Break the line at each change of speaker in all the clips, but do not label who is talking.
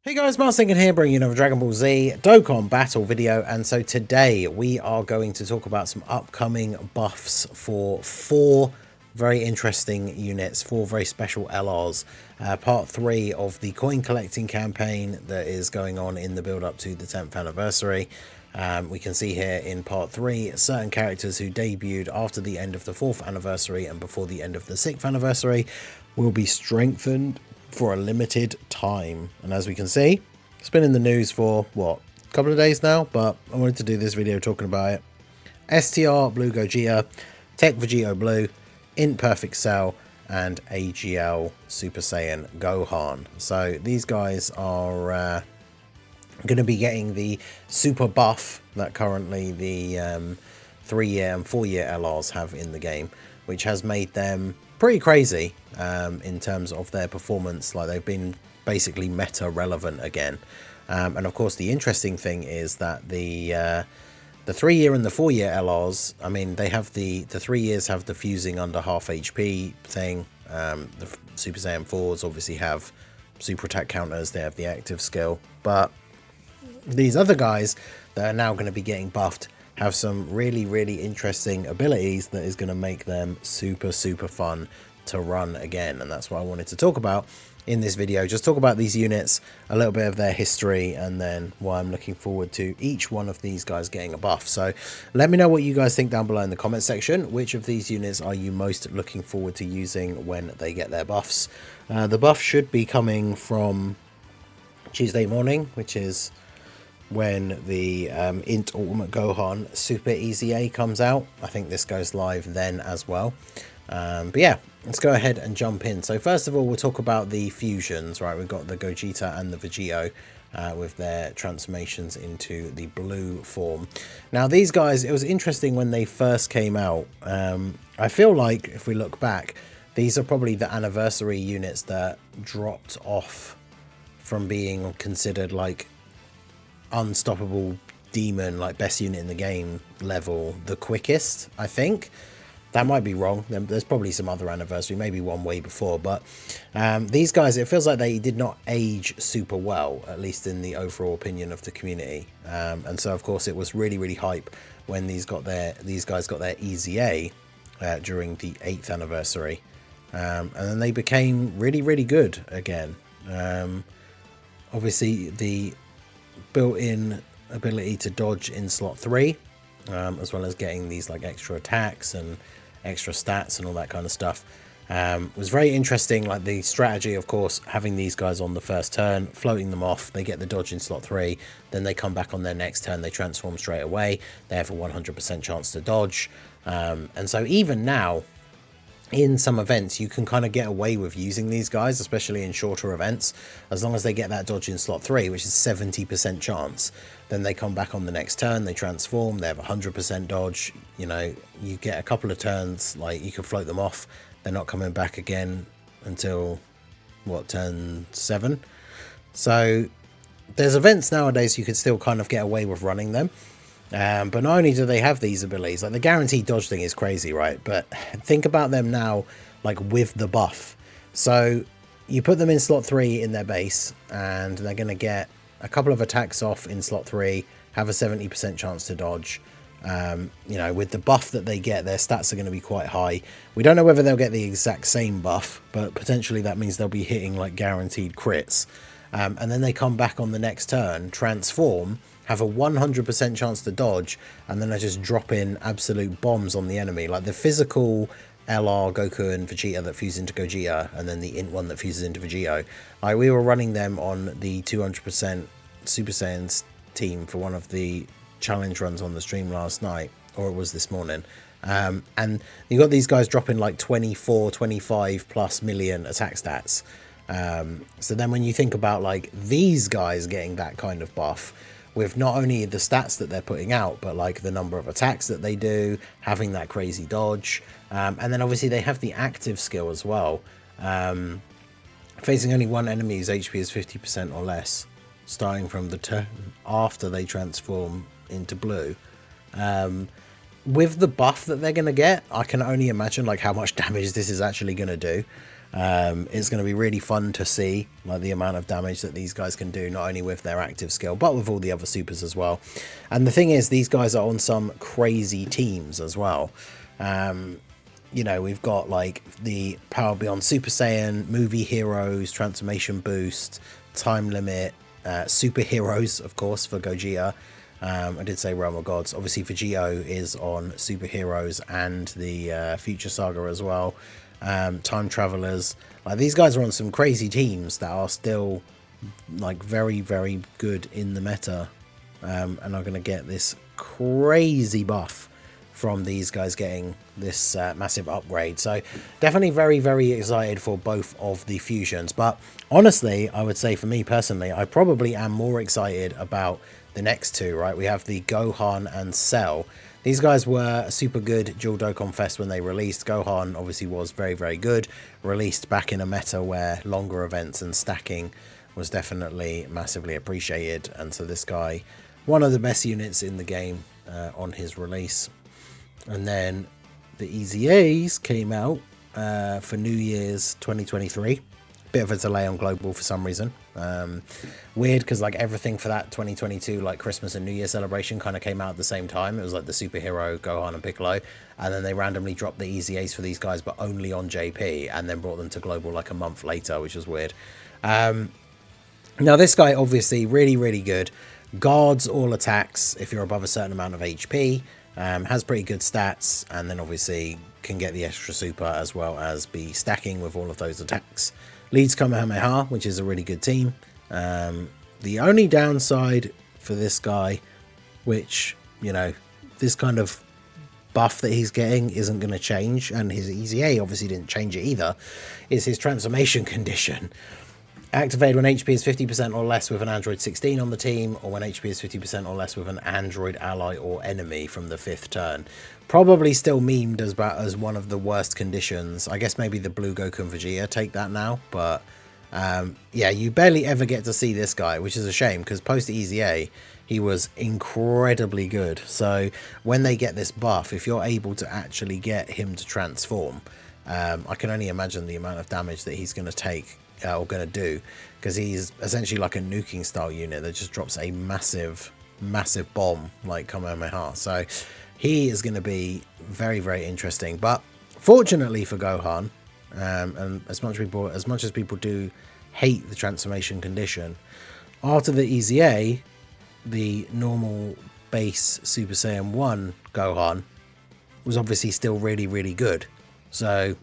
Hey guys, Mars Thinking here, bringing you another Dragon Ball Z Dokkan battle video, and so today we are going to talk about some upcoming buffs for four very interesting units, four very special LRs, part 3 of the coin collecting campaign that is going on in the build up to the 10th anniversary. We can see here in part 3 certain characters who debuted after the end of the 4th anniversary and before the end of the 6th anniversary will be strengthened for a limited time. And as we can see, it's been in the news for what, a couple of days now, but I wanted to do this video talking about it. STR Blue Gogeta, Tech Vegito Blue, Int Perfect Cell, and AGL Super Saiyan Gohan. So these guys are going to be getting the super buff that currently the 3-year and 4-year LRs have in the game, which has made them pretty crazy in terms of their performance. Like, they've been basically meta relevant again. And of course the interesting thing is that the 3-year and the 4-year LRs, I mean, they have the 3 years have the fusing under half HP thing. The Super Saiyan 4s obviously have super attack counters, they have the active skill, but these other guys that are now going to be getting buffed have some really interesting abilities that is going to make them super fun to run again. And that's what I wanted to talk about in this video. Just talk about these units, a little bit of their history, and then why I'm looking forward to each one of these guys getting a buff. So let me know what you guys think down below in the comment section. Which of these units are you most looking forward to using when they get their buffs? The buff should be coming from Tuesday morning, which is when the Int Ultimate Gohan Super Easy A comes out. I think this goes live then as well. But yeah, let's go ahead and jump in. So first of all, we'll talk about the fusions, right? We've got the Gogeta and the Vegito with their transformations into the blue form. Now these guys, it was interesting when they first came out. I feel like if we look back, these are probably the anniversary units that dropped off from being considered like unstoppable demon, like best unit in the game level the quickest. I think that might be wrong. There's probably some other anniversary, maybe one way before, but these guys, it feels like they did not age super well, at least in the overall opinion of the community. And so of course it was really hype when these guys got their Easy A during the 8th anniversary, and then they became really good again. Obviously the built-in ability to dodge in slot 3, as well as getting these like extra attacks and extra stats and all that kind of stuff, was very interesting. Like the strategy, of course, having these guys on the first turn, floating them off, they get the dodge in slot 3, then they come back on their next turn, they transform straight away, they have a 100% chance to dodge. And so even now in some events you can kind of get away with using these guys, especially in shorter events, as long as they get that dodge in slot 3, which is 70% chance. Then they come back on the next turn, they transform, they have 100% dodge. You know, you get a couple of turns, like you can float them off, they're not coming back again until what, turn 7. So there's events nowadays you could still kind of get away with running them. But not only do they have these abilities, like the guaranteed dodge thing is crazy, right? But think about them now, like with the buff. So you put them in slot 3 in their base, and they're going to get a couple of attacks off in slot 3, have a 70% chance to dodge. You know, with the buff that they get, their stats are going to be quite high. We don't know whether they'll get the exact same buff, but potentially that means they'll be hitting like guaranteed crits. And then they come back on the next turn, transform, have a 100% chance to dodge, and then I just drop in absolute bombs on the enemy. Like the physical LR Goku and Vegeta that fuse into Gogeta, and then the Int one that fuses into Vegito. Like, we were running them on the 200% Super Saiyans team for one of the challenge runs on the stream last night, or it was this morning. And you got these guys dropping like 25 plus million attack stats. So then when you think about like these guys getting that kind of buff, with not only the stats that they're putting out, but like the number of attacks that they do, having that crazy dodge, and then obviously they have the active skill as well. Facing only one enemy whose HP is 50% or less, starting from the turn after they transform into blue. With the buff that they're going to get, I can only imagine like how much damage this is actually going to do. It's going to be really fun to see like the amount of damage that these guys can do, not only with their active skill but with all the other supers as well. And the thing is, these guys are on some crazy teams as well. You know, we've got like the Power Beyond Super Saiyan, Movie Heroes, Transformation Boost, Time Limit, Superheroes, of course, for Gogeta. I did say Realm of Gods. Obviously, Vegito is on Superheroes and the Future Saga as well. Time Travelers. Like, these guys are on some crazy teams that are still like very, very good in the meta, and are going to get this crazy buff from these guys getting this massive upgrade. So definitely very, very excited for both of the fusions. But honestly, I would say for me personally, I probably am more excited about the next two, right? We have the Gohan and Cell. These guys were super good dual Dokkan Fest when they released. Gohan obviously was very, very good. Released back in a meta where longer events and stacking was definitely massively appreciated. And so this guy, one of the best units in the game on his release. And then the EZAs came out for New Year's 2023. Bit of a delay on global for some reason. Weird, because like everything for that 2022 like Christmas and New Year celebration kind of came out at the same time. It was like the superhero Gohan and Piccolo, and then they randomly dropped the EZAs for these guys but only on JP, and then brought them to global like a month later, which was weird. Now this guy obviously really, really good. Guards all attacks if you're above a certain amount of HP. Has pretty good stats, and then obviously can get the extra super as well as be stacking with all of those attacks. Leads Kamehameha, which is a really good team. The only downside for this guy, which, you know, this kind of buff that he's getting isn't going to change, and his EZA obviously didn't change it either, is his transformation condition. Activated when HP is 50% or less with an Android 16 on the team, or when HP is 50% or less with an Android ally or enemy from the 5th turn. Probably still memed as one of the worst conditions. I guess maybe the Blue Goku and Vegeta take that now, but yeah, you barely ever get to see this guy, which is a shame, because post EZA he was incredibly good. So when they get this buff, if you're able to actually get him to transform, I can only imagine the amount of damage that he's going to take or going to do, because he's essentially like a nuking style unit that just drops a massive bomb like Kamehameha. So he is going to be very, very interesting. But fortunately for Gohan, and as much as people do hate the transformation condition, after the EZA, the normal base Super Saiyan 1 Gohan was obviously still really, really good. So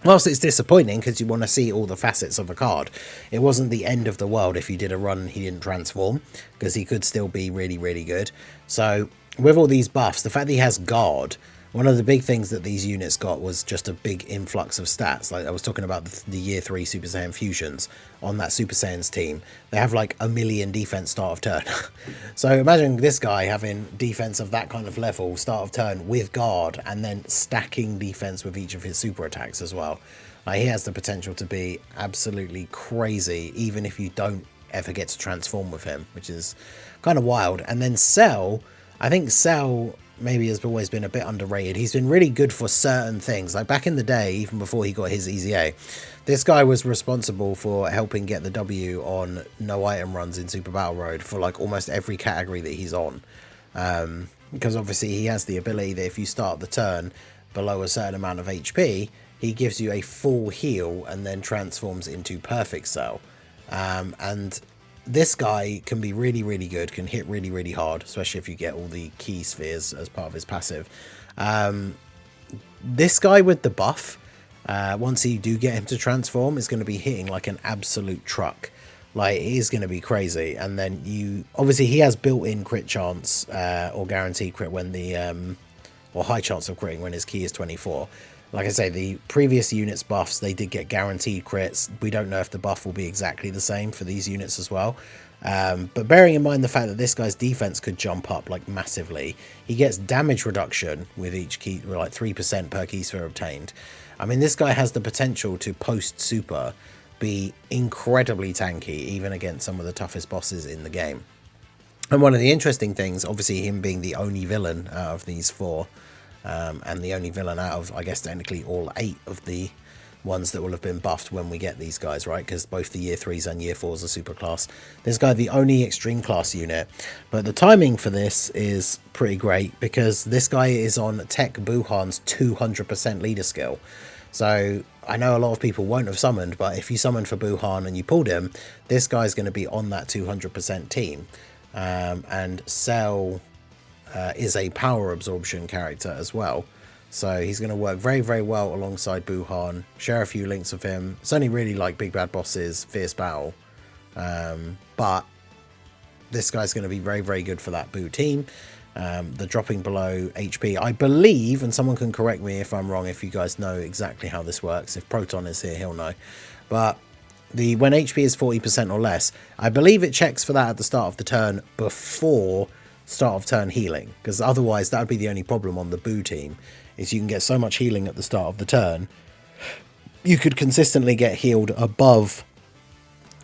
whilst it's disappointing because you want to see all the facets of a card, it wasn't the end of the world if you did a run and he didn't transform, because he could still be really, really good. So with all these buffs, the fact that he has guard, one of the big things that these units got was just a big influx of stats. Like I was talking about the year 3 Super Saiyan fusions on that Super Saiyans team. They have like 1 million defense start of turn. So imagine this guy having defense of that kind of level start of turn with guard, and then stacking defense with each of his super attacks as well. Like, he has the potential to be absolutely crazy, even if you don't ever get to transform with him, which is kind of wild. And then Cell, I think Cell maybe has always been a bit underrated. He's been really good for certain things. Like back in the day, even before he got his EZA, this guy was responsible for helping get the W on no item runs in Super Battle Road for like almost every category that he's on. Because obviously he has the ability that if you start the turn below a certain amount of HP, he gives you a full heal and then transforms into Perfect Cell. And this guy can be really, really good, can hit really, really hard, especially if you get all the key spheres as part of his passive. This guy with the buff, once you do get him to transform, is going to be hitting like an absolute truck. Like, he's going to be crazy. And then obviously he has built-in crit chance, or guaranteed crit when or high chance of critting when his key is 24. Like I say, the previous units buffs, they did get guaranteed crits. We don't know if the buff will be exactly the same for these units as well. But bearing in mind the fact that this guy's defense could jump up like massively, he gets damage reduction with each key, like 3% per key sphere obtained. I mean, this guy has the potential to post super be incredibly tanky, even against some of the toughest bosses in the game. And one of the interesting things, obviously him being the only villain out of these 4, and the only villain out of, I guess, technically all 8 of the ones that will have been buffed when we get these guys, right? Because both the year 3s and year 4s are super class. This guy, the only extreme class unit, but the timing for this is pretty great because this guy is on Tech Buhan's 200% leader skill. So I know a lot of people won't have summoned, but if you summoned for Buhan and you pulled him, this guy's going to be on that 200% team. And Cell is a power absorption character as well. So he's going to work very, very well alongside Buhan. Share a few links of him. It's only really like Big Bad Bosses, Fierce Battle. But this guy's going to be very, very good for that Boo team. The dropping below HP, I believe, and someone can correct me if I'm wrong, if you guys know exactly how this works. If Proton is here, he'll know. But when HP is 40% or less, I believe it checks for that at the start of the turn before start of turn healing. Because otherwise, that would be the only problem on the Boo team, is you can get so much healing at the start of the turn. You could consistently get healed above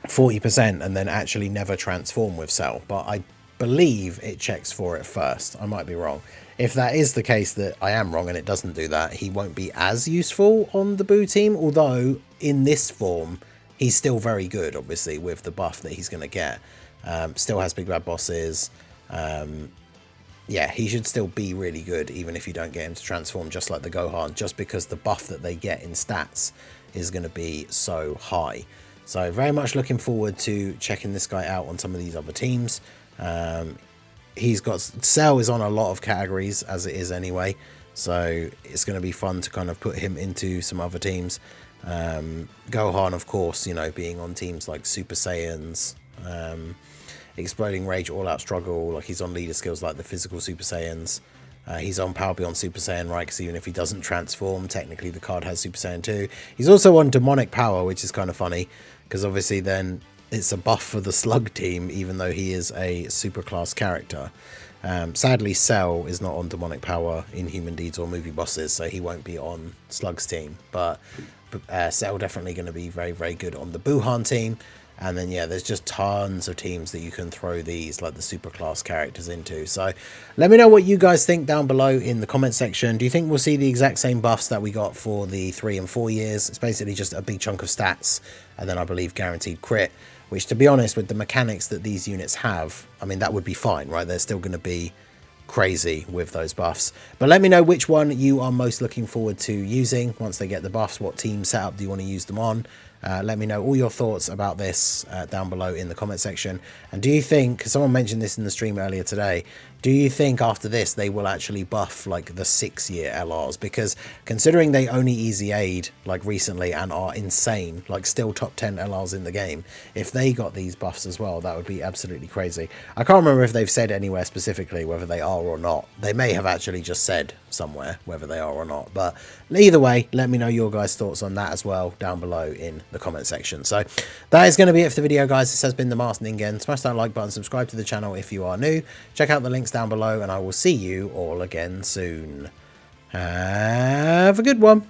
40% and then actually never transform with Cell. But I believe it checks for it first. I might be wrong. If that is the case that I am wrong and it doesn't do that, he won't be as useful on the Boo team. Although in this form, he's still very good, obviously, with the buff that he's going to get. Still has Big Bad Bosses. Yeah, he should still be really good, even if you don't get him to transform just like the Gohan, just because the buff that they get in stats is going to be so high. So very much looking forward to checking this guy out on some of these other teams. He's got Cell is on a lot of categories as it is anyway, so it's going to be fun to kind of put him into some other teams. Gohan, of course, you know, being on teams like Super Saiyans, Exploding Rage, All Out Struggle, like he's on leader skills like the physical Super Saiyans. He's on Power Beyond Super Saiyan, right? Because even if he doesn't transform, technically the card has Super Saiyan 2. He's also on Demonic Power, which is kind of funny, because obviously then it's a buff for the Slug team, even though he is a super class character. Sadly, Cell is not on Demonic Power in Human Deeds or Movie Bosses, so he won't be on Slug's team. But Cell definitely going to be very, very good on the Buhan team. And then, yeah, there's just tons of teams that you can throw these, like the super class characters into. So let me know what you guys think down below in the comment section. Do you think we'll see the exact same buffs that we got for the 3 and 4 years? It's basically just a big chunk of stats, and then I believe guaranteed crit, which, to be honest, with the mechanics that these units have, I mean, that would be fine, right? They're still going to be crazy with those buffs. But let me know which one you are most looking forward to using once they get the buffs. What team setup do you want to use them on? Let me know all your thoughts about this down below in the comment section. And do you think, because someone mentioned this in the stream earlier today, do you think after this they will actually buff like the 6-year LRs? Because considering they only easy aid like recently and are insane, like still top 10 LRs in the game, if they got these buffs as well, that would be absolutely crazy. I can't remember if they've said anywhere specifically whether they are or not. They may have actually just said somewhere whether they are or not, but either way, let me know your guys' thoughts on that as well down below in the comment section. So that is going to be it for the video, guys. This has been the Masked Ningen. Smash that like button, subscribe to the channel if you are new, check out the links down below, and I will see you all again soon. Have a good one.